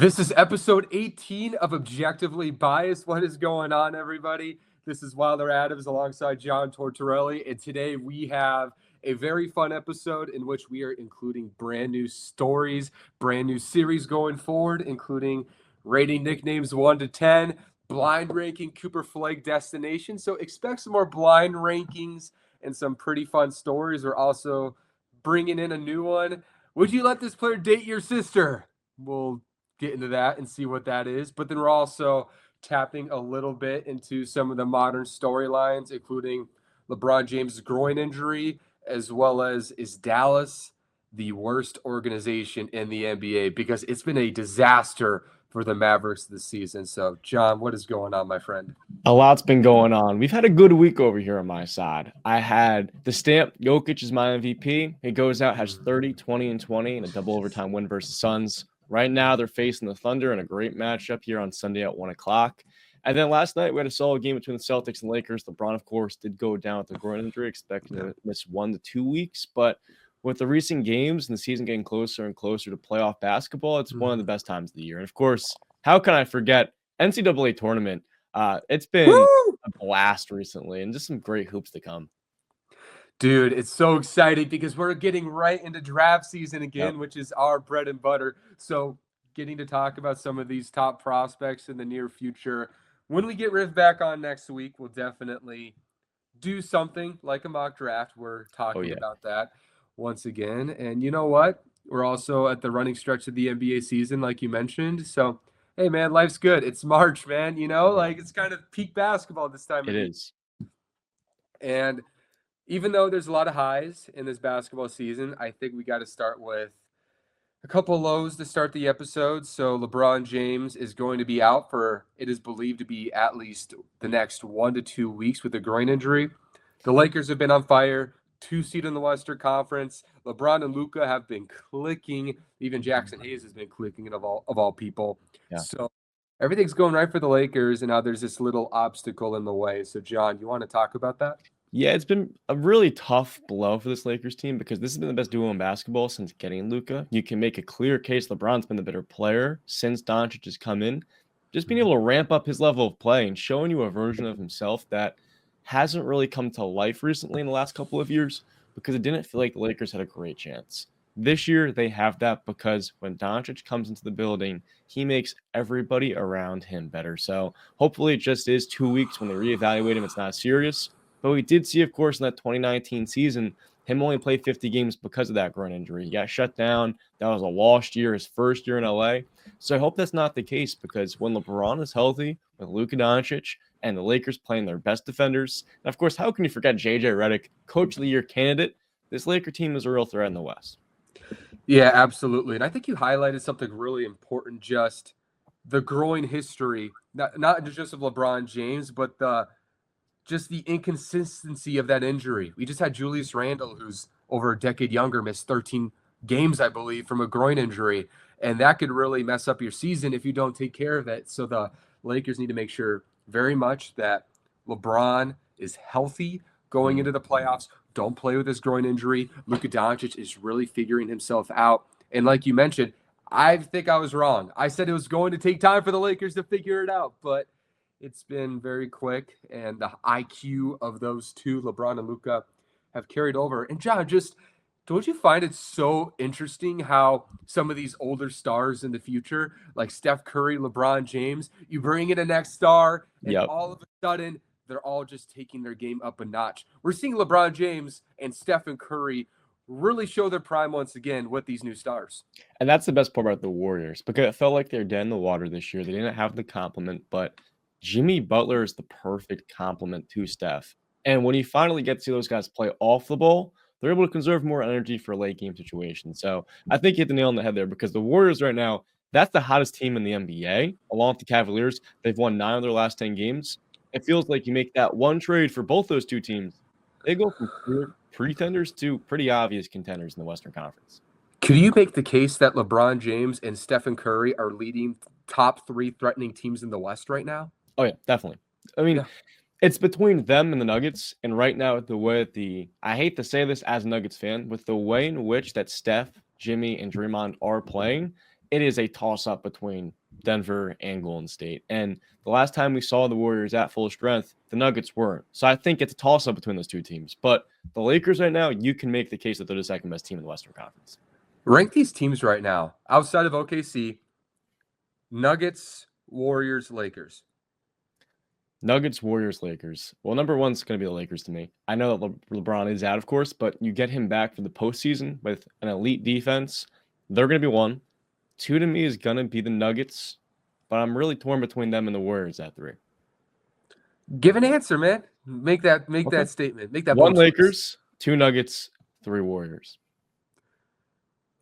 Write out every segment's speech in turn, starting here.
This is episode 18 of Objectively Biased. What is going on, everybody? This is Wilder Adams alongside John Tortorelli, and today we have a very fun episode in which we are including brand new stories, brand new series going forward, including rating nicknames 1 to 10, blind ranking Cooper Flagg destination. So expect some more blind rankings and some pretty fun stories. We're also bringing in a new one. Would you let this player date your sister? We'll get into that and see what that is. But then we're also tapping a little bit into some of the modern storylines, including LeBron James' groin injury, as well as is Dallas the worst organization in the NBA? Because it's been a disaster for the Mavericks this season. So, John, what is going on, my friend? A lot's been going on. We've had a good week over here on my side. I had the stamp. Jokic is my MVP. He goes out, has 30, 20, and 20 in a double overtime win versus Suns. Right now, they're facing the Thunder in a great matchup here on Sunday at 1 o'clock. And then last night, we had a solid game between the Celtics and Lakers. LeBron, of course, did go down with a groin injury, expecting to miss 1 to 2 weeks. But with the recent games and the season getting closer and closer to playoff basketball, it's one of the best times of the year. And, of course, how can I forget NCAA Tournament? It's been a blast recently and just some great hoops to come. Dude, it's so exciting because we're getting right into draft season again, which is our bread and butter. So getting to talk about some of these top prospects in the near future. When we get Riv back on next week, we'll definitely do something like a mock draft. We're talking about that once again. And you know what? We're also at the running stretch of the NBA season, like you mentioned. So, hey, man, life's good. It's March, man. You know, like it's kind of peak basketball this time of year. It is. And even though there's a lot of highs in this basketball season, I think we got to start with a couple lows to start the episode. So LeBron James is going to be out for, it is believed to be at least the next 1 to 2 weeks with a groin injury. The Lakers have been on fire, 2 seed in the Western Conference. LeBron and Luka have been clicking. Even Jackson Hayes has been clicking of all people. Yeah. So everything's going right for the Lakers, and now there's this little obstacle in the way. So, John, you want to talk about that? Yeah, it's been a really tough blow for this Lakers team because this has been the best duo in basketball since getting Luka. You can make a clear case LeBron's been the better player since Doncic has come in. Just being able to ramp up his level of play and showing you a version of himself that hasn't really come to life recently in the last couple of years because it didn't feel like the Lakers had a great chance. This year, they have that because when Doncic comes into the building, he makes everybody around him better. So hopefully it just is 2 weeks when they reevaluate him. It's not serious. But we did see, of course, in that 2019 season, him only play 50 games because of that groin injury. He got shut down. That was a lost year, his first year in LA. So I hope that's not the case because when LeBron is healthy with Luka Doncic and the Lakers playing their best defenders, and of course, how can you forget JJ Redick, Coach of the Year candidate? This Laker team is a real threat in the West. Yeah, absolutely. And I think you highlighted something really important, just the groin history, not just of LeBron James, but just the inconsistency of that injury. We just had Julius Randle, who's over a decade younger, missed 13 games, I believe, from a groin injury. And that could really mess up your season if you don't take care of it. So the Lakers need to make sure very much that LeBron is healthy going into the playoffs. Don't play with his groin injury. Luka Doncic is really figuring himself out. And like you mentioned, I think I was wrong. I said it was going to take time for the Lakers to figure it out, but it's been very quick, and the IQ of those two, LeBron and Luka, have carried over. And John, just don't you find it so interesting how some of these older stars in the future, like Steph Curry, LeBron James, you bring in a next star, and all of a sudden they're all just taking their game up a notch. We're seeing LeBron James and Stephen Curry really show their prime once again with these new stars. And that's the best part about the Warriors because it felt like they were dead in the water this year. They didn't have the complement, but Jimmy Butler is the perfect complement to Steph. And when you finally get to see those guys play off the ball, they're able to conserve more energy for late game situations. So I think you hit the nail on the head there because the Warriors right now, that's the hottest team in the NBA, along with the Cavaliers. They've won 9 of their last 10 games. It feels like you make that one trade for both those two teams. They go from clear pretenders to pretty obvious contenders in the Western Conference. Could you make the case that LeBron James and Stephen Curry are leading top 3 threatening teams in the West right now? Oh, yeah, definitely. I mean, it's between them and the Nuggets. And right now, with the way I hate to say this as a Nuggets fan, with the way in which that Steph, Jimmy, and Draymond are playing, it is a toss-up between Denver and Golden State. And the last time we saw the Warriors at full strength, the Nuggets weren't. So I think it's a toss-up between those two teams. But the Lakers right now, you can make the case that they're the second best team in the Western Conference. Rank these teams right now outside of OKC: Nuggets, Warriors, Lakers. Nuggets, Warriors, Lakers. Well, number one's going to be the Lakers to me. I know that LeBron is out, of course, but you get him back for the postseason with an elite defense. They're going to be one. Two to me is going to be the Nuggets, but I'm really torn between them and the Warriors at three. Give an answer, man. Make that statement. Make that one bold choice. Lakers, two Nuggets, three Warriors.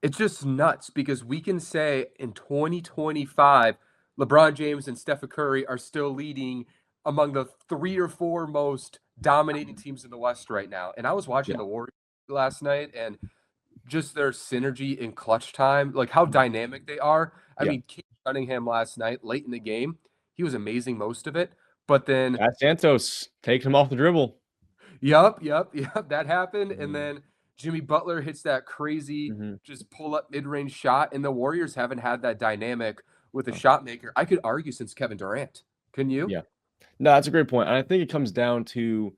It's just nuts because we can say in 2025, LeBron James and Steph Curry are still leading among the 3 or 4 most dominating teams in the West right now. And I was watching the Warriors last night, and just their synergy in clutch time, like how dynamic they are. I mean, Keith Cunningham last night, late in the game, he was amazing most of it. But then Santos takes him off the dribble. Yep, that happened. And then Jimmy Butler hits that crazy just pull up mid-range shot, and the Warriors haven't had that dynamic with a shot maker. I could argue since Kevin Durant. Can you? Yeah. No, that's a great point. And I think it comes down to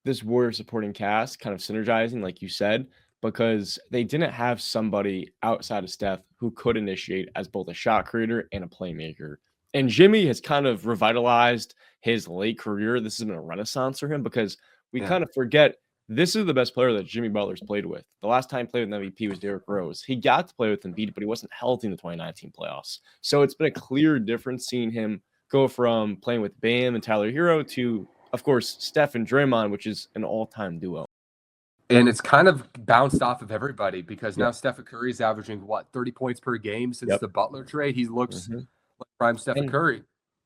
this Warrior supporting cast kind of synergizing, like you said, because they didn't have somebody outside of Steph who could initiate as both a shot creator and a playmaker. And Jimmy has kind of revitalized his late career. This has been a renaissance for him because we kind of forget this is the best player that Jimmy Butler's played with. The last time he played with an MVP was Derrick Rose. He got to play with Embiid, but he wasn't healthy in the 2019 playoffs. So it's been a clear difference seeing him go from playing with Bam and Tyler Hero to, of course, Steph and Draymond, which is an all-time duo. And it's kind of bounced off of everybody because now Steph Curry's averaging, 30 points per game since the Butler trade. He looks like prime Steph Curry.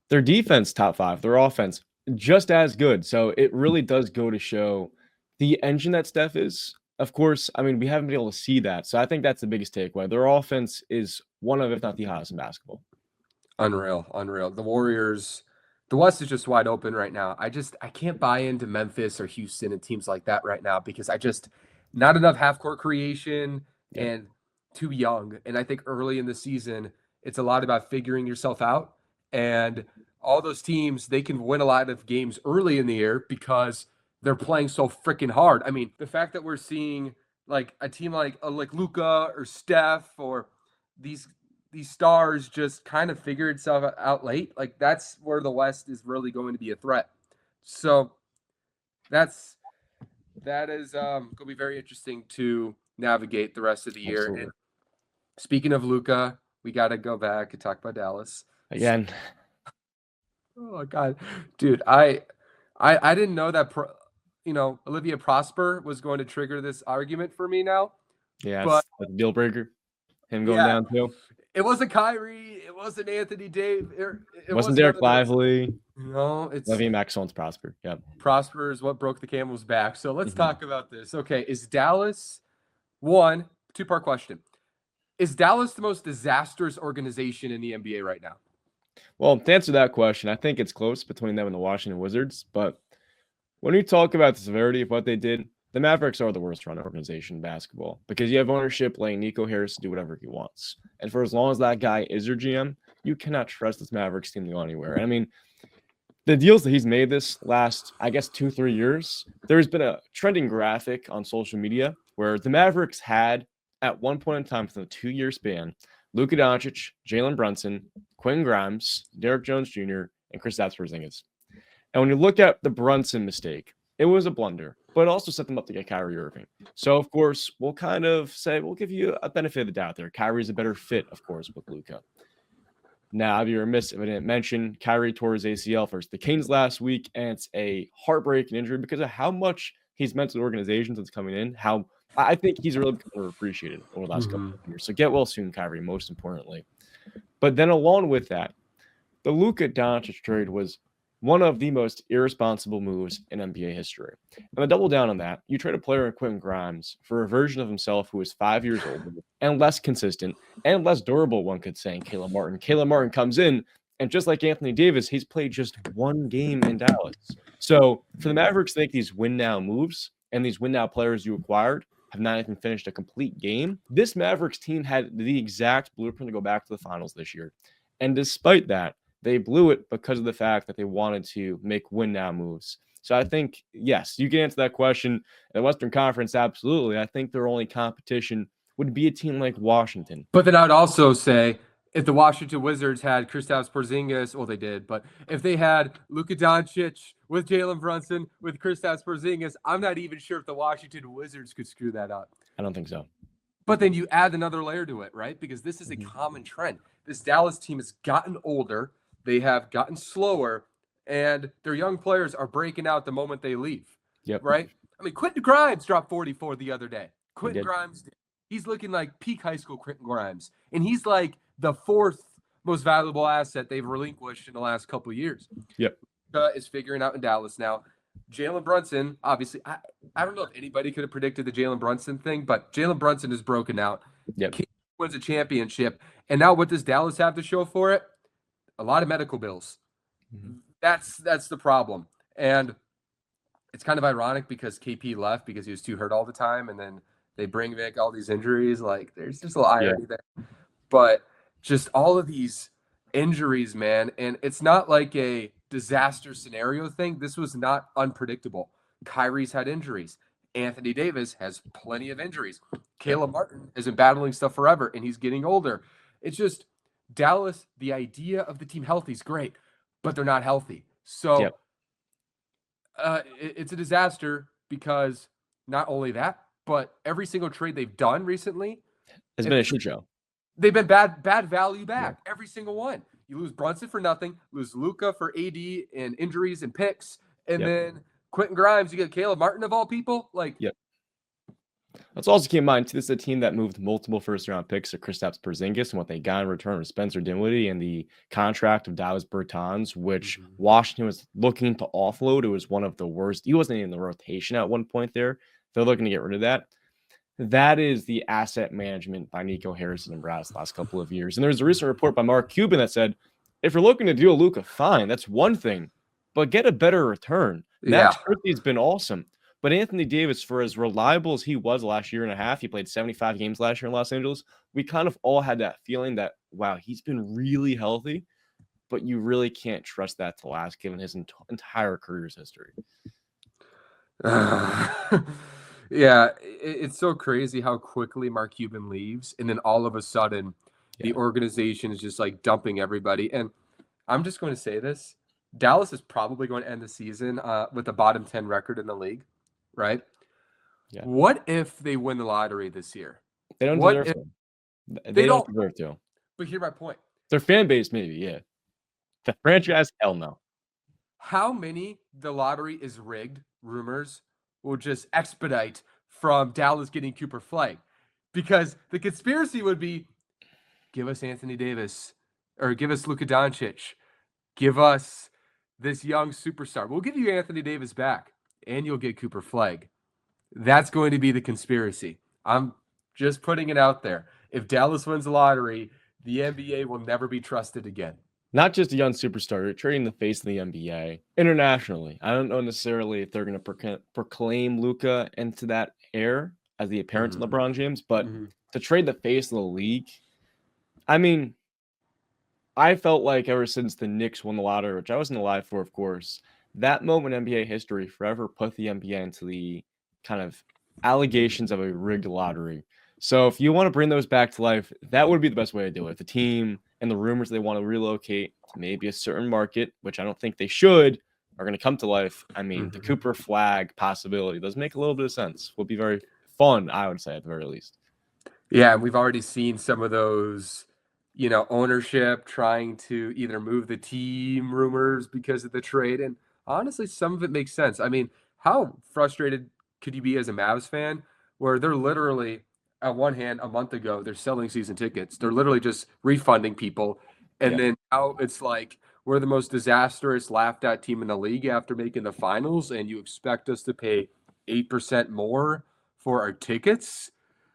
Their defense, top 5. Their offense, just as good. So it really does go to show the engine that Steph is. Of course, I mean, we haven't been able to see that. So I think that's the biggest takeaway. Their offense is one of, if not the hottest in basketball. Unreal. The Warriors, the West is just wide open right now. I can't buy into Memphis or Houston and teams like that right now because not enough half-court creation and too young. And I think early in the season, it's a lot about figuring yourself out. And all those teams, they can win a lot of games early in the year because they're playing so freaking hard. I mean, the fact that we're seeing like a team like Luka or Steph or these stars just kind of figure itself out late. Like that's where the West is really going to be a threat. So that is going to be very interesting to navigate the rest of the year. And speaking of Luka, we got to go back and talk about Dallas again. Oh my God, dude, I didn't know that Olivia Prosper was going to trigger this argument for me now. Yeah, but it's a deal breaker. Him going down too. It wasn't Kyrie. It wasn't Anthony Davis. It wasn't Derek Lively. No, it's Levine Maxwell's Prosper. Yeah, Prosper is what broke the camel's back. So let's talk about this. Okay, is Dallas one? Two-part question. Is Dallas the most disastrous organization in the NBA right now? Well, to answer that question, I think it's close between them and the Washington Wizards. But when you talk about the severity of what they did, the Mavericks are the worst run organization in basketball because you have ownership letting Nico Harris do whatever he wants. And for as long as that guy is your GM, you cannot trust this Mavericks team to go anywhere. And I mean, the deals that he's made this last, 2-3 years, there's been a trending graphic on social media where the Mavericks had, at one point in time, within a 2-year span, Luka Doncic, Jalen Brunson, Quinn Grimes, Derek Jones Jr., and Kristaps Porzingis. And when you look at the Brunson mistake, it was a blunder, but it also set them up to get Kyrie Irving. So, of course, we'll kind of say, we'll give you a benefit of the doubt there. Kyrie's a better fit, of course, with Luka. Now, I'd be remiss if I didn't mention Kyrie tore his ACL versus the Kings last week, and it's a heartbreaking injury because of how much he's meant to the organization since coming in, how I think he's really become appreciated over the last couple of years. So get well soon, Kyrie, most importantly. But then along with that, the Luka Doncic trade was one of the most irresponsible moves in NBA history. And to double down on that, you trade a player in Quentin Grimes for a version of himself who is 5 years older and less consistent and less durable, one could say, in Caleb Martin. Caleb Martin comes in, and just like Anthony Davis, he's played just one game in Dallas. So for the Mavericks to make these win-now moves and these win-now players you acquired have not even finished a complete game. This Mavericks team had the exact blueprint to go back to the finals this year. And despite that, they blew it because of the fact that they wanted to make win now moves. So I think, yes, you can answer that question. In the Western Conference, absolutely. I think their only competition would be a team like Washington. But then I would also say if the Washington Wizards had Kristaps Porzingis, well, they did, but if they had Luka Doncic with Jalen Brunson, with Kristaps Porzingis, I'm not even sure if the Washington Wizards could screw that up. I don't think so. But then you add another layer to it, right? Because this is a common trend. This Dallas team has gotten older, they have gotten slower, and their young players are breaking out the moment they leave. Yep. Right? I mean, Quentin Grimes dropped 44 the other day. Quentin did. Grimes, he's looking like peak high school Quentin Grimes. And he's like the fourth most valuable asset they've relinquished in the last couple of years. Yep. Is figuring out in Dallas now. Jalen Brunson, obviously, I don't know if anybody could have predicted the Jalen Brunson thing, but Jalen Brunson is broken out. Yep. He wins a championship. And now what does Dallas have to show for it? A lot of medical bills. Mm-hmm. That's the problem. And it's kind of ironic because KP left because he was too hurt all the time, and then they bring back all these injuries. Like, there's just a little irony there. But just all of these injuries, man, and it's not like a disaster scenario thing. This was not unpredictable. Kyrie's had injuries. Anthony Davis has plenty of injuries. Caleb Martin has been battling stuff forever, and he's getting older. It's just Dallas, the idea of the team healthy is great, but they're not healthy. So it's a disaster because not only that, but every single trade they've done recently has been a shit show. They've been bad value back. Yeah. Every single one. You lose Brunson for nothing, lose Luka for AD and injuries and picks, and then Quentin Grimes, you get Caleb Martin of all people. Like, Let's also keep in mind, this is a team that moved multiple first-round picks to Kristaps Porzingis, and what they got in return was Spencer Dinwiddie and the contract of Davis Bertans, which Washington was looking to offload. It was one of the worst. He wasn't in the rotation at one point there. They're looking to get rid of that. That is the asset management by Nico Harrison and Brass the last couple of years. And there was a recent report by Mark Cuban that said, if you're looking to deal Luka, fine, that's one thing, but get a better return. Max Christie's been awesome. But Anthony Davis, for as reliable as he was last year and a half, he played 75 games last year in Los Angeles. We kind of all had that feeling that, wow, he's been really healthy, but you really can't trust that to last given his entire career's history. Yeah, it's so crazy how quickly Mark Cuban leaves, and then all of a sudden the organization is just like dumping everybody. And I'm just going to say this. Dallas is probably going to end the season with a bottom 10 record in the league, right? Yeah. What if they win the lottery this year? They don't deserve to. They don't deserve to. But here's my point. Their fan base, maybe, yeah. The franchise, hell no. How many the lottery is rigged rumors will just expedite from Dallas getting Cooper Flagg? Because the conspiracy would be, give us Anthony Davis, or give us Luka Doncic, give us this young superstar. We'll give you Anthony Davis back, and you'll get Cooper Flagg. That's going to be the conspiracy. I'm just putting it out there. If Dallas wins the lottery, the NBA will never be trusted again. Not just a young superstar, you're trading the face of the NBA internationally. I don't know necessarily if they're going to proclaim Luka into that air as the appearance of LeBron James, but to trade the face of the league, I mean, I felt like ever since the Knicks won the lottery, which I wasn't alive for, of course, that moment in NBA history forever put the NBA into the kind of allegations of a rigged lottery. So if you want to bring those back to life, that would be the best way to do it. The team and the rumors they want to relocate to maybe a certain market, which I don't think they should, are going to come to life. I mean, the Cooper Flagg possibility does make a little bit of sense. Will be very fun, I would say, at the very least. Yeah, we've already seen some of those, ownership trying to either move the team rumors because of the trade. And honestly, some of it makes sense. I mean, how frustrated could you be as a Mavs fan where they're literally, on one hand, a month ago, they're selling season tickets. They're literally just refunding people. And then now it's like, we're the most disastrous, laughed at team in the league after making the finals, and you expect us to pay 8% more for our tickets?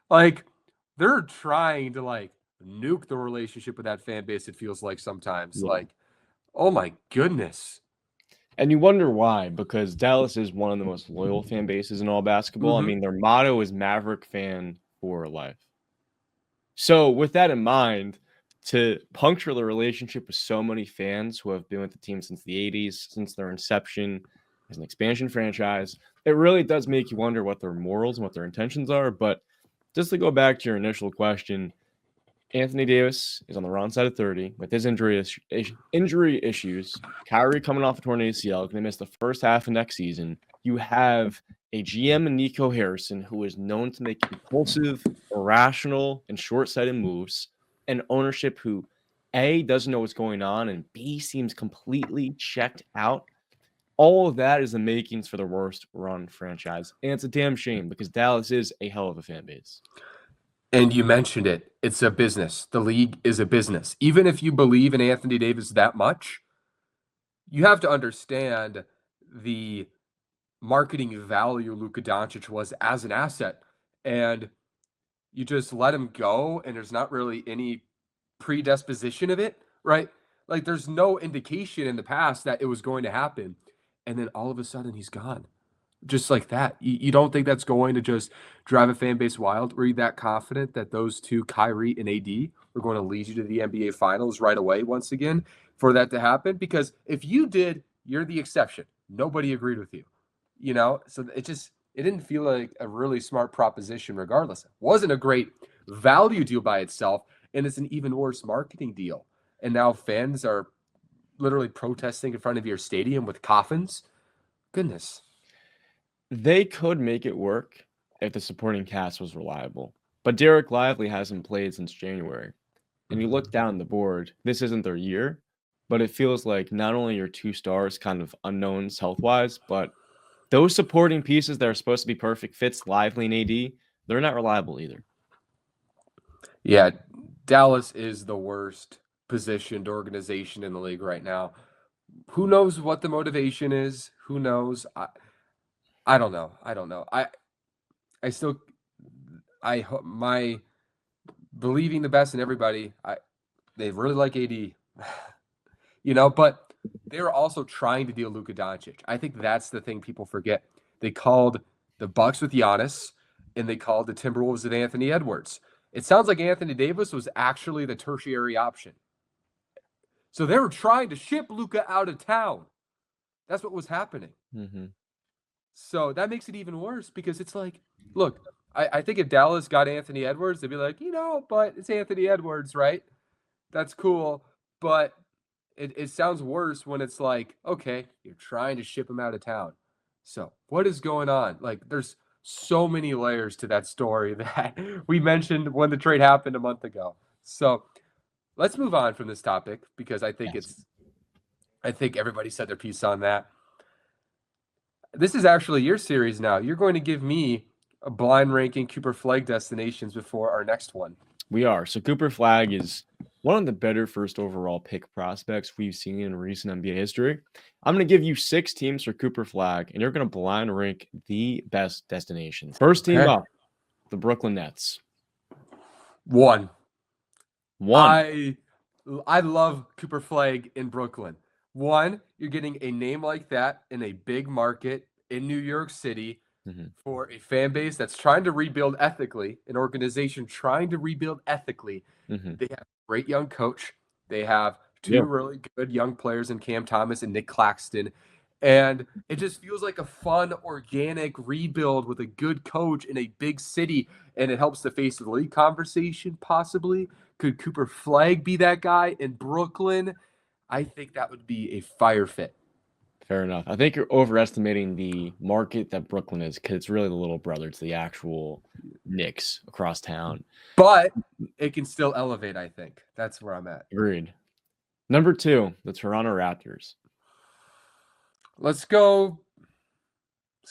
Like, they're trying to, nuke the relationship with that fan base, it feels like sometimes. Like, oh my goodness. And you wonder why, because Dallas is one of the most loyal fan bases in all basketball. I Mhm. mean, their motto is Maverick fan for life. So, with that in mind, to puncture the relationship with so many fans who have been with the team since the 80s, since their inception as an expansion franchise, it really does make you wonder what their morals and what their intentions are. But just to go back to your initial question, Anthony Davis is on the wrong side of 30 with his injury issues. Kyrie coming off a torn ACL, going to miss the first half of next season. You have a GM in Nico Harrison who is known to make impulsive, irrational, and short-sighted moves, and ownership who A, doesn't know what's going on, and B, seems completely checked out. All of that is the makings for the worst run franchise. And it's a damn shame because Dallas is a hell of a fan base. And you mentioned it. It's a business. The league is a business. Even if you believe in Anthony Davis that much, you have to understand the marketing value Luka Doncic was as an asset. And you just let him go, and there's not really any predisposition of it, right? Like there's no indication in the past that it was going to happen. And then all of a sudden he's gone. Just like that. You don't think that's going to just drive a fan base wild? Were you that confident that those two, Kyrie and AD, were going to lead you to the NBA Finals right away once again for that to happen? Because if you did, you're the exception. Nobody agreed with you. So it didn't feel like a really smart proposition regardless. It wasn't a great value deal by itself, and it's an even worse marketing deal. And now fans are literally protesting in front of your stadium with coffins. Goodness. They could make it work if the supporting cast was reliable. But Derek Lively hasn't played since January. And you look down the board, this isn't their year, but it feels like not only are two stars kind of unknowns health wise, but those supporting pieces that are supposed to be perfect fits, Lively and AD, they're not reliable either. Yeah, Dallas is the worst positioned organization in the league right now. Who knows what the motivation is? Who knows? I don't know. I don't know. I still my believing the best in everybody. They really like AD, but they were also trying to deal Luka Doncic. I think that's the thing people forget. They called the Bucks with Giannis, and they called the Timberwolves with Anthony Edwards. It sounds like Anthony Davis was actually the tertiary option. So they were trying to ship Luka out of town. That's what was happening. Mm-hmm. So that makes it even worse because it's like, look, I think if Dallas got Anthony Edwards, they'd be like, but it's Anthony Edwards, right? That's cool. But it sounds worse when it's like, okay, you're trying to ship him out of town. So what is going on? Like, there's so many layers to that story that we mentioned when the trade happened a month ago. So let's move on from this topic because I think everybody said their piece on that. This is actually your series now. You're going to give me a blind ranking Cooper Flagg destinations before our next one. We are. So Cooper Flagg is one of the better first overall pick prospects we've seen in recent NBA history. I'm going to give you 6 teams for Cooper Flagg, and you're going to blind rank the best destinations. First team up, the Brooklyn Nets. 1. 1. I love Cooper Flagg in Brooklyn. 1, you're getting a name like that in a big market in New York City for a fan base that's trying to rebuild ethically, an organization trying to rebuild ethically. They have a great young coach. They have 2 really good young players in Cam Thomas and Nick Claxton. And it just feels like a fun, organic rebuild with a good coach in a big city. And it helps the face of the league conversation, possibly. Could Cooper Flagg be that guy in Brooklyn? I think that would be a fire fit. Fair enough. I think you're overestimating the market that Brooklyn is because it's really the little brother to the actual Knicks across town. But it can still elevate, I think. That's where I'm at. Agreed. Number 2, the Toronto Raptors. Let's go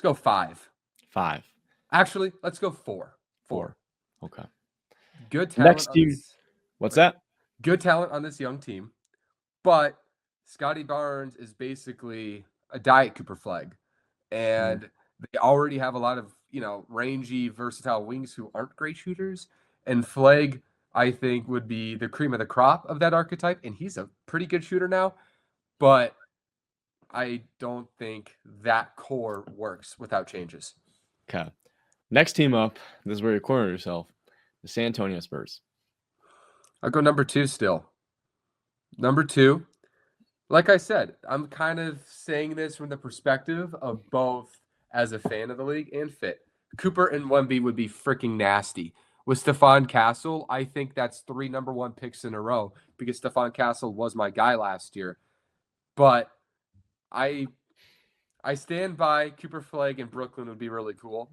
5. 5. Actually, let's go 4. 4. Okay. Good talent Next on team. this. What's that? Good talent on this young team. But Scotty Barnes is basically a diet Cooper Flagg. And they already have a lot of, rangy, versatile wings who aren't great shooters. And Flagg, I think, would be the cream of the crop of that archetype. And he's a pretty good shooter now. But I don't think that core works without changes. Okay. Next team up, this is where you corner yourself, the San Antonio Spurs. I'll go number 2 still. Number 2, like I said, I'm kind of saying this from the perspective of both as a fan of the league and fit. Cooper and Wemby would be freaking nasty. With Stephon Castle, I think that's 3 number 1 picks in a row because Stephon Castle was my guy last year. But I stand by Cooper Flagg in Brooklyn would be really cool.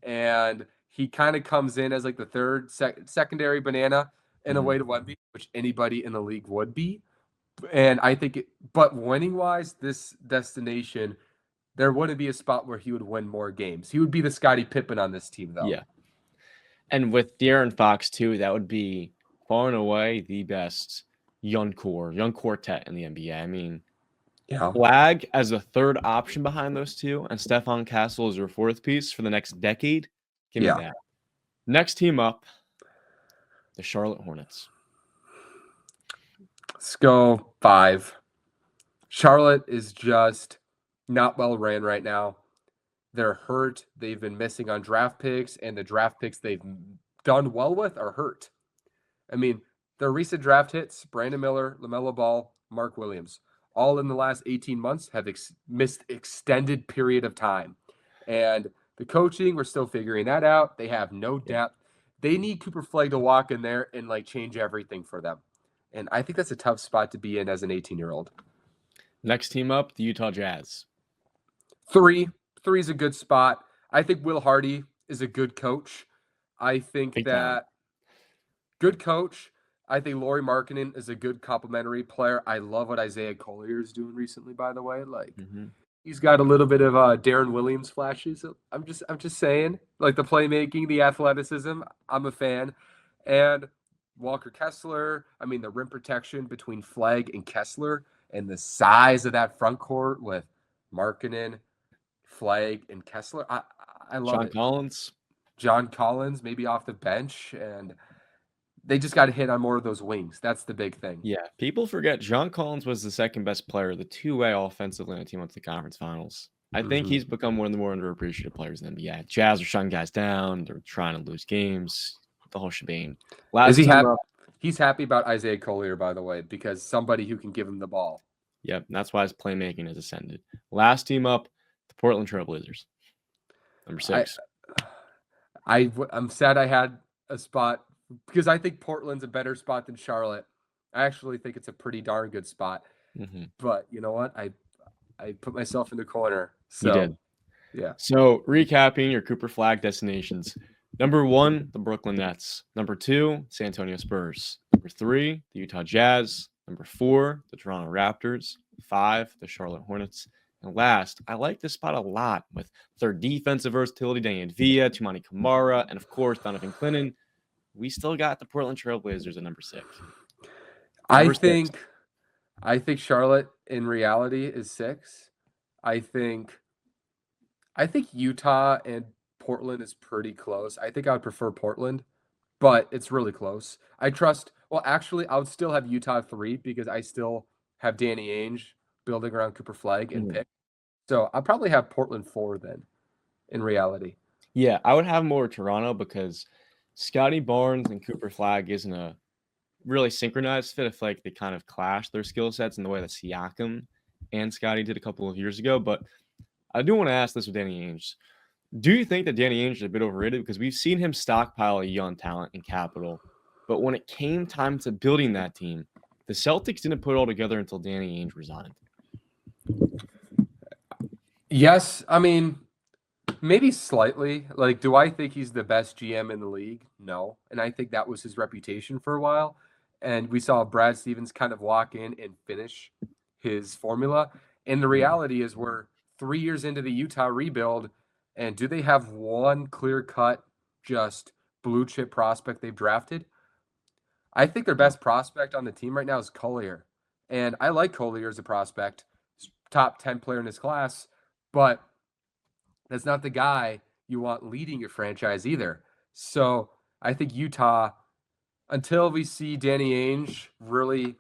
And he kind of comes in as like the third secondary banana in a way to Wemby, which anybody in the league would be. And I think, but winning wise, this destination, there wouldn't be a spot where he would win more games. He would be the Scottie Pippen on this team, though. Yeah. And with De'Aaron Fox, too, that would be far and away the best young quartet in the NBA. I mean, Yeah. Flagg as a third option behind those two, and Stephon Castle as your fourth piece for the next decade. Give me that. Next team up, the Charlotte Hornets. Let's go 5. Charlotte is just not well ran right now. They're hurt. They've been missing on draft picks, and the draft picks they've done well with are hurt. I mean, their recent draft hits, Brandon Miller, LaMelo Ball, Mark Williams, all in the last 18 months have missed extended period of time. And the coaching, we're still figuring that out. They have no depth. They need Cooper Flagg to walk in there and like change everything for them. And I think that's a tough spot to be in as an 18-year-old. Next team up, the Utah Jazz. 3 is a good spot. I think Will Hardy is a good coach. I think good coach. I think Lauri Markkanen is a good complimentary player. I love what Isaiah Collier is doing recently, by the way. Like he's got a little bit of Darren Williams flashes. I'm just saying, like the playmaking, the athleticism. I'm a fan. And Walker Kessler. I mean, the rim protection between Flagg and Kessler, and the size of that front court with Markkanen, Flagg, and Kessler. I love it. John Collins, maybe off the bench, and they just got to hit on more of those wings. That's the big thing. Yeah, people forget John Collins was the second best player, the two-way offensively on the team went to the conference finals. I think he's become one of the more underappreciated players in the NBA. Jazz are shutting guys down. They're trying to lose games. The whole shebang. Is he happy? He's happy about Isaiah Collier, by the way, because somebody who can give him the ball. Yep, that's why his playmaking has ascended. Last team up, the Portland Trailblazers. Number 6. I'm sad I had a spot because I think Portland's a better spot than Charlotte. I actually think it's a pretty darn good spot. But you know what? I put myself in the corner. So, you did. Yeah. So recapping your Cooper Flagg destinations. Number 1, the Brooklyn Nets. Number 2, San Antonio Spurs. Number 3, the Utah Jazz. Number 4, the Toronto Raptors. 5, the Charlotte Hornets. And last, I like this spot a lot with their defensive versatility, Daniel Villa, Tumani Kamara, and of course, Donovan Clinton. We still got the Portland Trailblazers at number 6. I think Charlotte in reality is 6. I think Utah and Portland is pretty close. I think I would prefer Portland, but it's really close. I would still have Utah 3 because I still have Danny Ainge building around Cooper Flagg and pick. So I'll probably have Portland 4 then in reality. Yeah, I would have more Toronto because Scotty Barnes and Cooper Flagg isn't a really synchronized fit. I feel like they kind of clash their skill sets in the way that Siakam and Scotty did a couple of years ago. But I do want to ask this with Danny Ainge. Do you think that Danny Ainge is a bit overrated? Because we've seen him stockpile a young talent in capital. But when it came time to building that team, the Celtics didn't put it all together until Danny Ainge resigned. Yes, I mean, maybe slightly. Like, do I think he's the best GM in the league? No. And I think that was his reputation for a while. And we saw Brad Stevens kind of walk in and finish his formula. And the reality is we're 3 years into the Utah rebuild, and do they have one clear-cut, just blue-chip prospect they've drafted? I think their best prospect on the team right now is Collier. And I like Collier as a prospect, top 10 player in his class, but that's not the guy you want leading your franchise either. So I think Utah, until we see Danny Ainge really,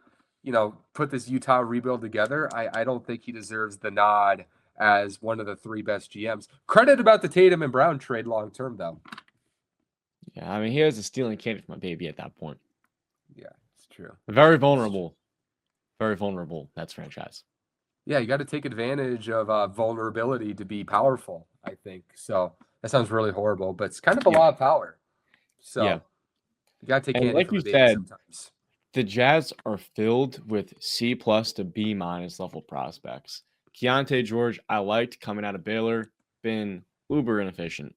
put this Utah rebuild together, I don't think he deserves the nod as one of the 3 best GMs. Credit about the Tatum and Brown trade long term, though. Yeah, I mean, he was a stealing candy from my baby at that point. Yeah, it's true. Very vulnerable. Very vulnerable. That's franchise. Yeah, you got to take advantage of vulnerability to be powerful, I think. So that sounds really horrible, but it's kind of a lot of power. So Yeah. you got to take And candy like from you a baby said, sometimes. the Jazz are filled with C+ to B- level prospects. Keontae George, I liked coming out of Baylor, been uber inefficient.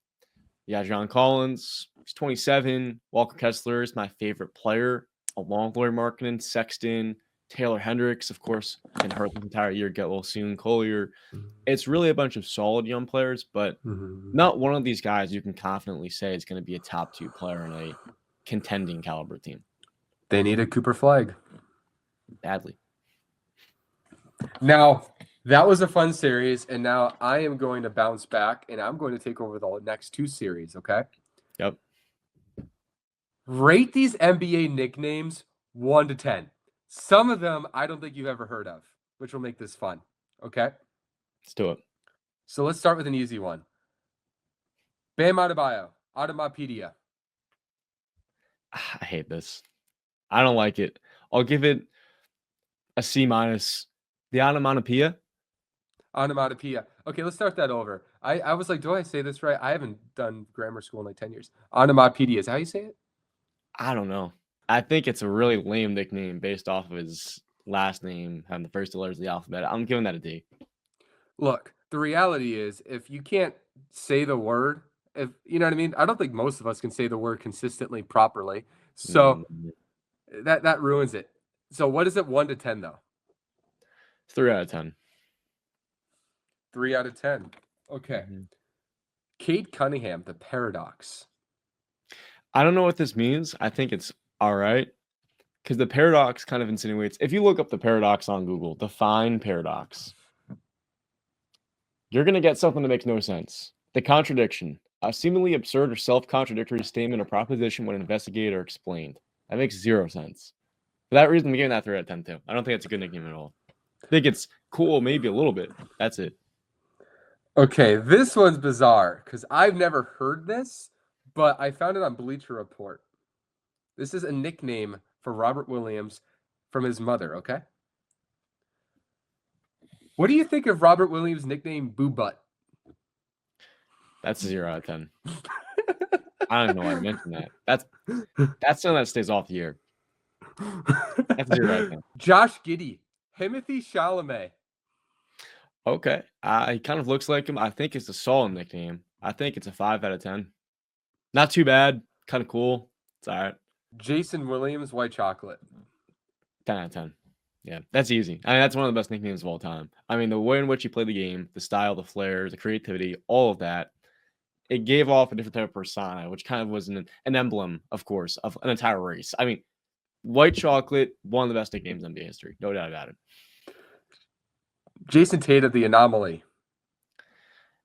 Yeah, John Collins, he's 27. Walker Kessler is my favorite player, along with Lauri Markkanen, Sexton, Taylor Hendricks, of course, been hurt the entire year, get well soon, Collier. It's really a bunch of solid young players, but not one of these guys you can confidently say is going to be a top 2 player in a contending caliber team. They need a Cooper Flagg. Badly. Now, that was a fun series, and now I am going to bounce back, and I'm going to take over the next 2 series, okay? Yep. Rate these NBA nicknames 1 to 10. Some of them I don't think you've ever heard of, which will make this fun, okay? Let's do it. So let's start with an easy one. Bam Adebayo, Automapedia. I hate this. I don't like it. I'll give it a C-. The onomatopoeia. Onomatopoeia. Okay, let's start that over. I was like, do I say this right? I haven't done grammar school in like 10 years. Onomatopoeia is how you say it? I don't know. I think it's a really lame nickname based off of his last name and the first 2 letters of the alphabet. I'm giving that a D. Look, the reality is if you can't say the word, if you know what I mean, I don't think most of us can say the word consistently properly. So that ruins it. So what is it 1 to 10 though? 3 out of 10. 3 out of 10. Okay. Cade Cunningham, the paradox. I don't know what this means. I think it's all right. Because the paradox kind of insinuates, if you look up the paradox on Google, define paradox, you're going to get something that makes no sense. The contradiction, a seemingly absurd or self-contradictory statement or proposition when investigated or explained. That makes 0 sense. For that reason, I'm giving that 3 out of 10 too. I don't think it's a good nickname at all. I think it's cool, maybe a little bit. That's it. Okay, this one's bizarre because I've never heard this, but I found it on Bleacher Report. This is a nickname for Robert Williams from his mother, okay? What do you think of Robert Williams' nickname Boo Butt? That's a 0 out of 10. I don't even know why I mentioned that. That's something that stays off the air. That's a 0 out of 10. Josh Giddey, Timothy Chalamet. Okay. He kind of looks like him. I think it's a solid nickname. I think it's a 5 out of 10. Not too bad. Kind of cool. It's all right. Jason Williams, White Chocolate. 10 out of 10. Yeah, that's easy. I mean, that's one of the best nicknames of all time. I mean, the way in which he played the game, the style, the flair, the creativity, all of that, it gave off a different type of persona, which kind of was an emblem, of course, of an entire race. I mean, White Chocolate, one of the best nicknames in NBA history. No doubt about it. Jason Tatum, the anomaly.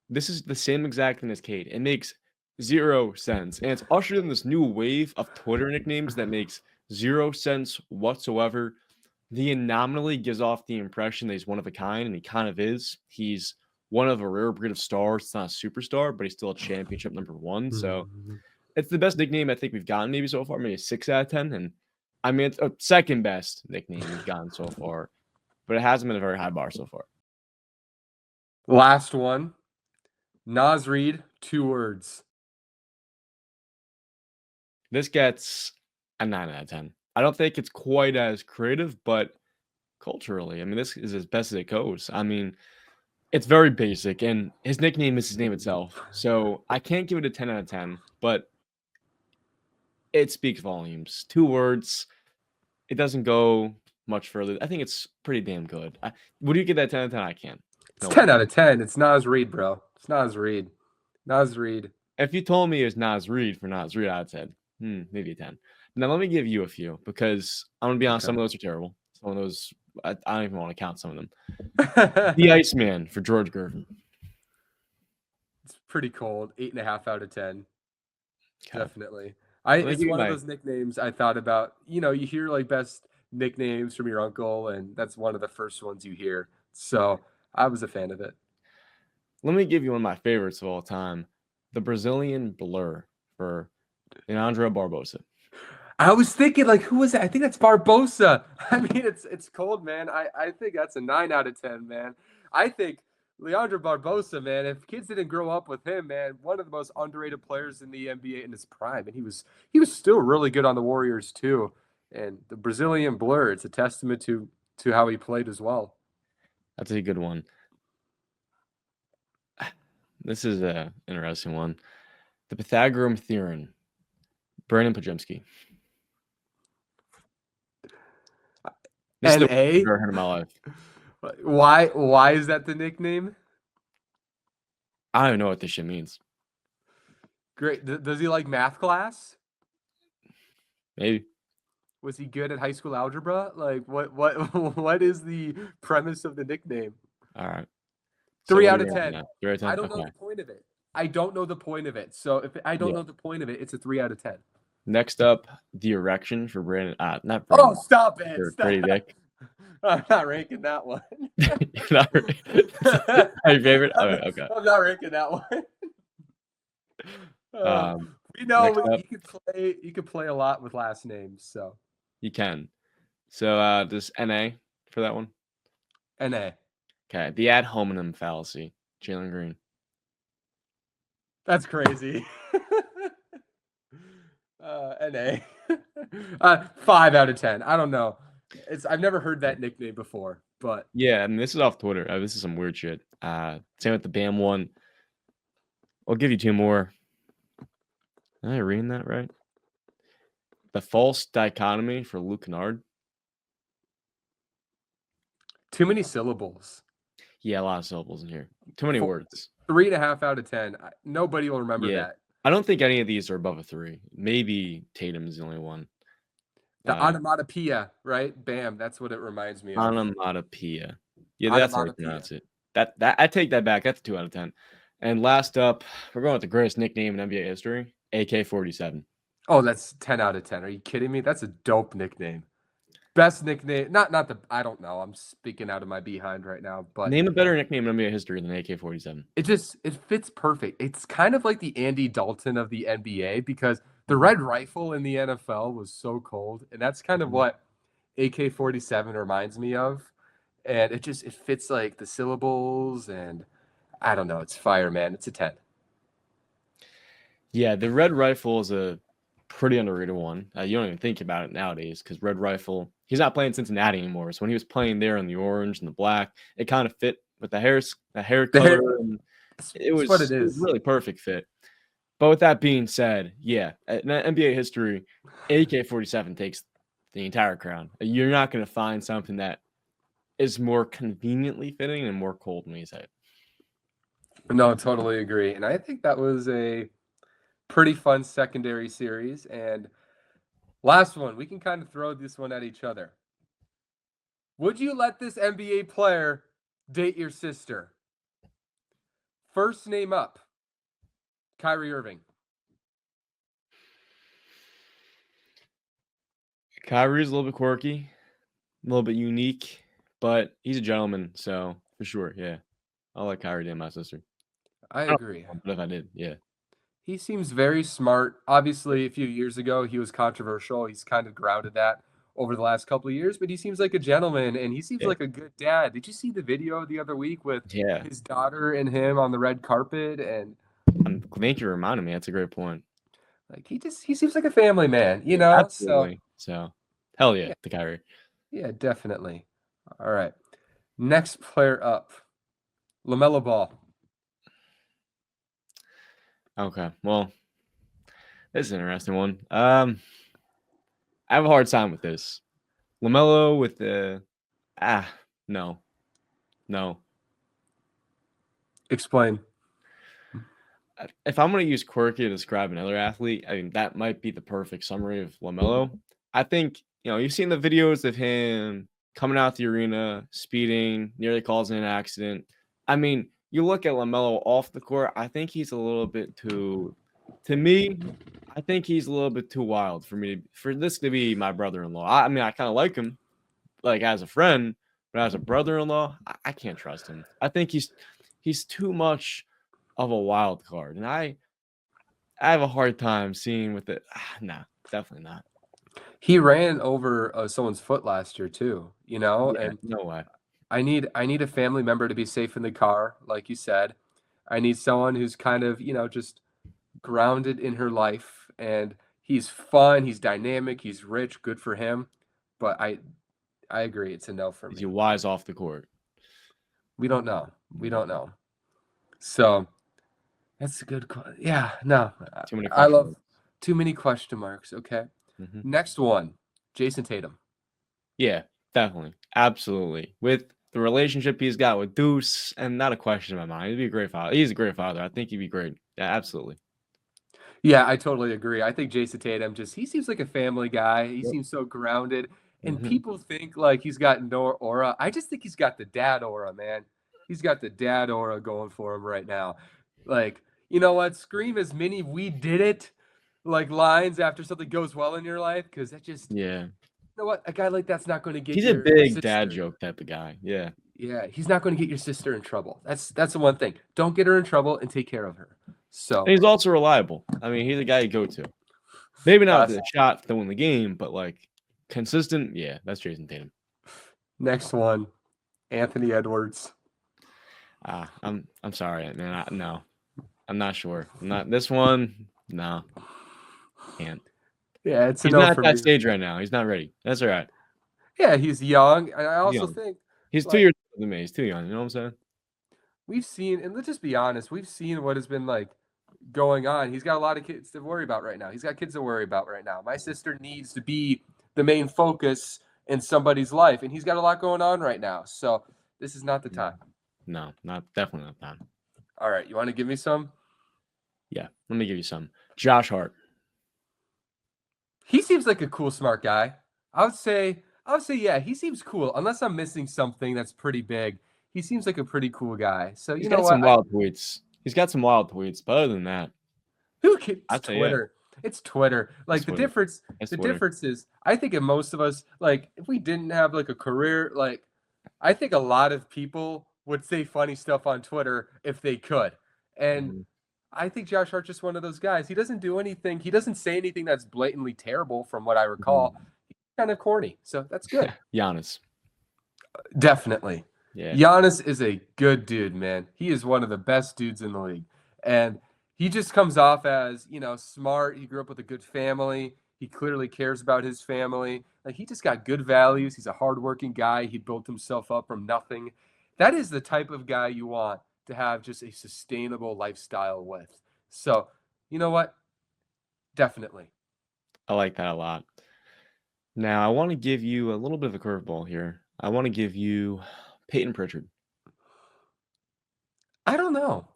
This is the same exact thing as Cade. It makes 0 sense. And it's ushered in this new wave of Twitter nicknames that makes 0 sense whatsoever. The anomaly gives off the impression that he's one of a kind, and he kind of is. He's one of a rare breed of stars. It's not a superstar, but he's still a championship #1. So it's the best nickname I think we've gotten maybe so far, maybe a 6 out of 10. And I mean, it's a second best nickname we've gotten so far, but it hasn't been a very high bar so far. Last one. Naz Reid, 2 words. This gets a 9 out of 10. I don't think it's quite as creative, but culturally, I mean, this is as best as it goes. I mean, it's very basic, and his nickname is his name itself. So I can't give it a 10 out of 10, but it speaks volumes. 2 words. It doesn't go much further. I think it's pretty damn good. Would you give that 10 out of 10? I can't. It's 10 out of 10. It's Naz Reid, bro. It's Naz Reid. Naz Reid. If you told me it was Naz Reid for Naz Reid, I'd said, maybe a 10. Now, let me give you a few because I'm going to be honest, some of those are terrible. Some of those, I don't even want to count some of them. The Iceman for George Gervin. It's pretty cold. 8.5 out of 10. Okay. Definitely. It's one of those nicknames I thought about. You know, you hear like best nicknames from your uncle, and that's one of the first ones you hear. So I was a fan of it. Let me give you one of my favorites of all time, the Brazilian Blur for Leandro Barbosa. I was thinking, like, who was that? I think that's Barbosa. I mean, it's cold, man. I think that's a 9 out of 10, man. I think Leandro Barbosa, man, if kids didn't grow up with him, man, one of the most underrated players in the NBA in his prime. And he was still really good on the Warriors too. And the Brazilian Blur, it's a testament to how he played as well. That's a good one. This is a interesting one. The Pythagorean Theorem, Brandon Pajemski. This is the NA? I've ever heard in my life. Why is that the nickname? I don't even know what this shit means. Great. Does he like math class? Maybe. Was he good at high school algebra? Like what what is the premise of the nickname? All right. 3 what out are of you 10. ranking that? 3 out of 10? I don't know Okay. the point of it. I don't know the point of it. So if I don't Yeah. know the point of it, it's a 3 out of 10. Next up, the erection for Brandon. Not Oh, Brandon. stop it. For Stop. Pretty Dick. I'm not ranking that one. Not really. Your favorite? Okay. I'm not ranking that one. We know next up. you could play a lot with last names, so You can. So this NA for that one. NA. Okay. The ad hominem fallacy. Jalen Green. That's crazy. NA. 5 out of 10. I don't know. I've never heard that nickname before, but Yeah, I mean this is off Twitter. This is some weird shit. Same with the Bam one. I'll give you 2 more. Am I reading that right? The false dichotomy for Luke Kennard. too many syllables. Yeah, a lot of syllables in here. Too many words. 3.5 out of 10. Nobody will remember that. I don't think any of these are above a 3. Maybe Tatum is the only one. The onomatopoeia, right? Bam. That's what it reminds me of. Onomatopoeia. Yeah, that's how you pronounce it. That I take that back. That's a 2 out of 10. And last up, we're going with the greatest nickname in NBA history, AK-47. Oh, that's 10 out of 10. Are you kidding me? That's a dope nickname. Best nickname. Not the. I don't know. I'm speaking out of my behind right now, but Name a better nickname in NBA history than AK-47. it fits perfect. It's kind of like the Andy Dalton of the NBA because the red rifle in the NFL was so cold, and that's kind of what AK-47 reminds me of. And it fits like the syllables, and I don't know. It's fire, man. It's a 10. Yeah, the red rifle is a pretty underrated one. You don't even think about it nowadays because red rifle, he's not playing Cincinnati anymore. So when he was playing there in the orange and the black, it kind of fit with the hair color. And it was what it is. Really perfect fit. But with that being said, yeah, in NBA history, AK-47 takes the entire crown. You're not going to find something that is more conveniently fitting and more cold when you say it. No, totally agree. And I think that was a pretty fun secondary series. And last one, we can kind of throw this one at each other. Would you let this NBA player date your sister? First name up, Kyrie Irving. Kyrie's a little bit quirky, a little bit unique, but he's a gentleman, so for sure, yeah. I'll let Kyrie date my sister. I agree. But if I did, yeah. He seems very smart. Obviously, a few years ago, he was controversial. He's kind of grounded that over the last couple of years, but he seems like a gentleman and he seems like a good dad. Did you see the video the other week with his daughter and him on the red carpet? And thank you for reminding me. That's a great point. Like he seems like a family man, you know? Absolutely. So hell yeah, the Kyrie. Yeah, definitely. All right. Next player up, LaMelo Ball. Okay, well, this is an interesting one. I have a hard time with this. LaMelo with the no. Explain. If I'm going to use quirky to describe another athlete, I mean that might be the perfect summary of LaMelo. I think you've seen the videos of him coming out the arena, speeding, nearly causing an accident. I mean, you look at LaMelo off the court, I think he's a little bit too To me, I think he's a little bit too wild for this to be my brother-in-law. I mean, I kind of like him, like as a friend, but as a brother-in-law, I can't trust him. I think he's too much of a wild card, and I have a hard time seeing with it. Nah, definitely not. He ran over someone's foot last year too, Yeah, and no way. I need a family member to be safe in the car, like you said. I need someone who's kind of, just grounded in her life, and he's fun, he's dynamic, he's rich, good for him. But I agree, it's a no for Is he me. wise off the court? We don't know. We don't know. So that's a good yeah, no. Too many I question love marks. too many question marks. Okay. Mhm. Next one, Jason Tatum. Yeah, definitely, absolutely. With the relationship he's got with Deuce, and not a question in my mind. He'd be a great father. He's a great father. I think he'd be great. Yeah, absolutely. Yeah, I totally agree. I think Jason Tatum he seems like a family guy. He Yep. seems so grounded. And Mhm. people think like he's got no aura. I just think he's got the dad aura, man. He's got the dad aura going for him right now. Like, you know what? Scream as many "we did it" like lines after something goes well in your life, because Yeah, you know what? A guy like that's not going to get he's a your big dad sister. joke type of guy. Yeah. Yeah, he's not going to get your sister in trouble. That's the one thing. Don't get her in trouble and take care of her. And So, he's also reliable. I mean, he's a guy you go to. Maybe not uh, with the shot to win the game, but like consistent. Yeah, that's Jason Tatum. next one, Anthony Edwards. I'm sorry, man. No, I'm not sure. I'm not this one. No, can't. Yeah, it's a He's no not at for that me. stage right now. He's not ready. That's all right. Yeah, he's young, and I He's also young. think He's 2 like years older than me. He's too young. You know what I'm saying? we've seen, and let's just be honest, we've seen what has been like going on. He's got a lot of kids to worry about right now. He's got kids to worry about right now. My sister needs to be the main focus in somebody's life, and he's got a lot going on right now. So this is not the time. No, not definitely not time. All right, you want to give me some? Yeah, let me give you some. Josh Hart. He seems like a cool, smart guy. I would say, yeah, he seems cool. Unless I'm missing something that's pretty big, he seems like a pretty cool guy. So He's you know got some what? wild tweets. He's got some wild tweets, but other than that, Who can, it's I'd say yeah. Twitter. It's Twitter. It's Like the Twitter. difference, It's the Twitter. difference is, I think in most of us, like if we didn't have like a career, like I think a lot of people would say funny stuff on Twitter if they could. And Mhm. I think Josh Hart's just one of those guys. He doesn't do anything. He doesn't say anything that's blatantly terrible, from what I recall. Mhm. He's kind of corny, so that's good. Giannis. Definitely. Yeah. Giannis is a good dude, man. He is one of the best dudes in the league. And he just comes off as, smart. He grew up with a good family. He clearly cares about his family. Like he just got good values. He's a hardworking guy. He built himself up from nothing. That is the type of guy you want to have just a sustainable lifestyle with. So, you know what? Definitely. I like that a lot. Now, I want to give you a little bit of a curveball here. I want to give you Peyton Pritchard. I don't know.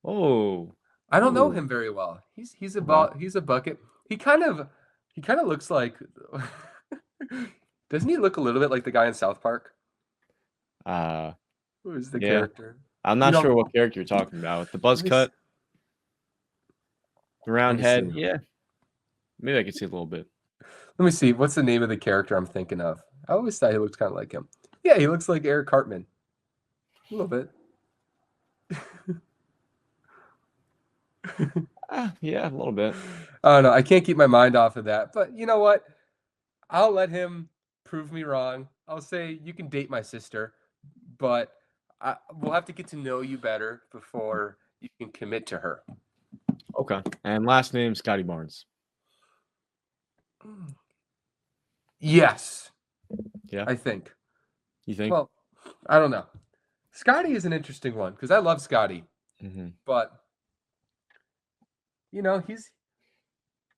Oh, I don't know ooh, him very well. okay. He's a bucket. He kind of looks like doesn't he look a little bit like the guy in South Park? Uh, Who is the yeah. character? I'm You not know, sure what character you're talking about. With the buzz let me s- cut, the let round me see. head. Yeah, maybe I could see a little bit. Let me see. What's the name of the character I'm thinking of? I always thought he looked kind of like him. Yeah, he looks like Eric Cartman. A little bit. Yeah, a little bit. I don't know. I can't keep my mind off of that. But you know what? I'll let him prove me wrong. I'll say you can date my sister, but we'll have to get to know you better before you can commit to her. Okay. And last name Scotty Barnes. Yes, Yeah, I think. you think? Well, I don't know. Scotty is an interesting one because I love Scotty, Mm-hmm. but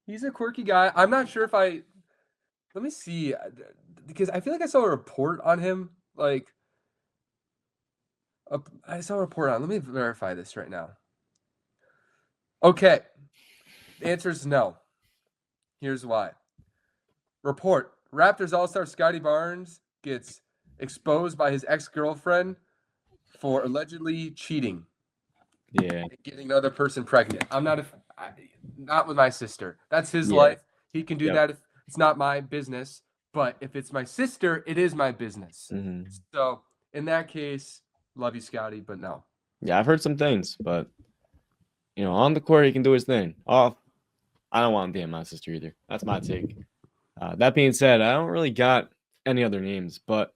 he's a quirky guy. I'm not sure if I let me see because I feel like I saw a report on him. Like I saw a report on. Let me verify this right now. Okay, the answer is no. Here's why. Report: Raptors All-Star Scotty Barnes gets exposed by his ex-girlfriend for allegedly cheating Yeah. and getting another person pregnant. Not with my sister. That's his Yeah. life. He can do Yep. that. If it's not my business. But if it's my sister, it is my business. Hmm. So in that case, love you, Scotty, but no. Yeah, I've heard some things, but on the court he can do his thing. Off, I don't want to date my sister either. That's my take. That being said, I don't really got any other names, but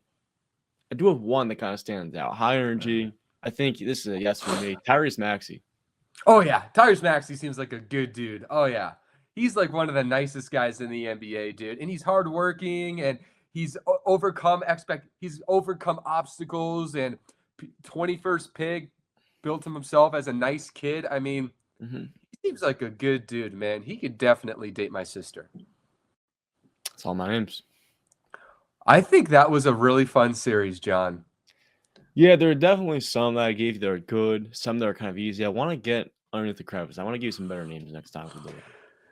I do have one that kind of stands out. High energy. I think this is a yes for me. Tyrese Maxey. Oh yeah, Tyrese Maxey seems like a good dude. Oh yeah, he's like one of the nicest guys in the NBA, dude. And he's hardworking, and he's overcome obstacles, and 21st pick built him himself as a nice kid. I mean, Hmm. he seems like a good dude, man. He could definitely date my sister. That's all my names. I think that was a really fun series, John. Yeah, there are definitely some that I gave you that are good, some that are kind of easy. I want to get underneath the crevice. I want to give you some better names next time we do it.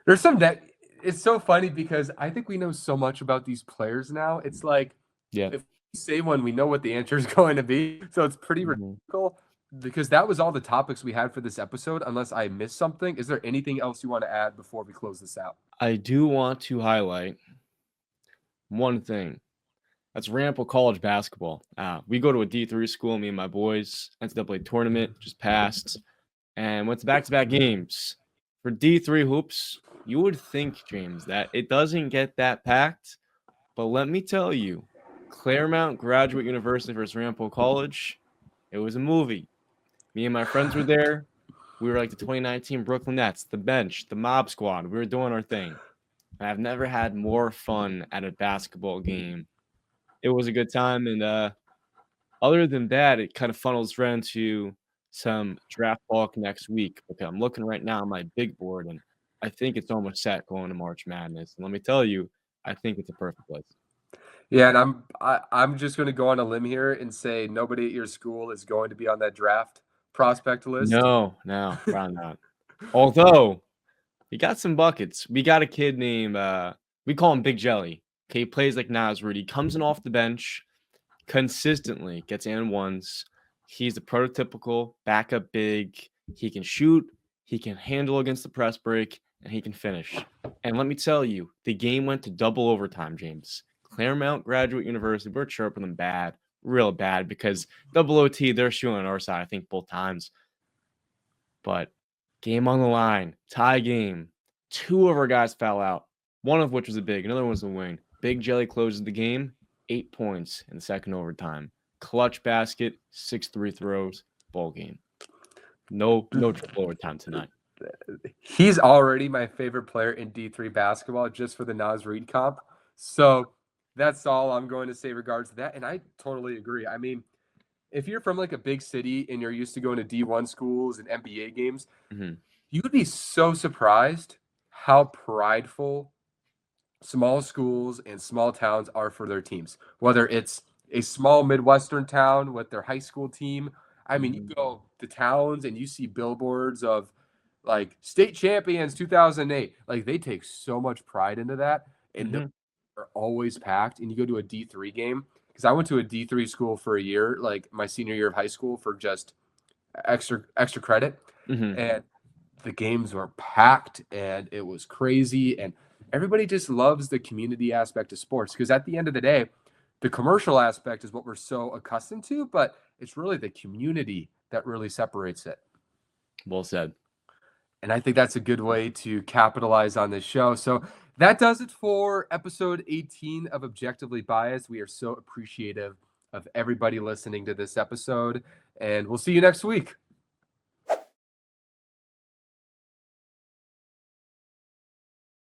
There's some that it's so funny because I think we know so much about these players now. It's like Yeah. if we say one, we know what the answer is going to be. So it's pretty Mhm. ridiculous because that was all the topics we had for this episode, unless I missed something. Is there anything else you want to add before we close this out? I do want to highlight one thing. That's Rample College basketball. We go to a D3 school, me and my boys. NCAA Tournament just passed and went to back-to-back games. For D3 hoops, you would think, James, that it doesn't get that packed. But let me tell you, Claremont Graduate University versus Rample College, it was a movie. Me and my friends were there. We were like the 2019 Brooklyn Nets, the bench, the mob squad. We were doing our thing. And I've never had more fun at a basketball game. It was a good time. And other than that, it kind of funnels right into some draft talk next week. Okay, I'm looking right now on my big board, and I think it's almost set going to March Madness. And let me tell you, I think it's a perfect place. Yeah, and I'm just going to go on a limb here and say nobody at your school is going to be on that draft prospect list. No, probably not. Although he got some buckets. We got a kid named we call him Big Jelly. Okay, he plays like Nas Rudy. Comes in off the bench consistently, gets and ones. He's the prototypical backup big. He can shoot, he can handle against the press break, and he can finish. And let me tell you, the game went to double overtime, James. Claremont Graduate University, we're chirping them bad, real bad, because double OT, they're shooting on our side, I think, both times. But game on the line, tie game. Two of our guys fell out, one of which was a big, another one was a wing. Big Jelly closes the game, 8 points in the second overtime. Clutch basket, 6-3 throws, ball game. No triple overtime tonight. He's already my favorite player in D3 basketball just for the Nas Reed comp. So that's all I'm going to say regards to that. And I totally agree. I mean, if you're from like a big city and you're used to going to D1 schools and NBA games, Mm-hmm. you would be so surprised how prideful small schools and small towns are for their teams. Whether it's a small Midwestern town with their high school team. I mean, you go to towns and you see billboards of like state champions 2008. Like they take so much pride into that, and Mm-hmm. are always packed. And you go to a D3 game because I went to a D3 school for a year, like my senior year of high school, for just extra credit, Mm-hmm. and the games were packed and it was crazy, and everybody just loves the community aspect of sports because at the end of the day, the commercial aspect is what we're so accustomed to, but it's really the community that really separates it. Well said. And I think that's a good way to capitalize on this show. So that does it for episode 18 of Objectively Biased. We are so appreciative of everybody listening to this episode, and we'll see you next week.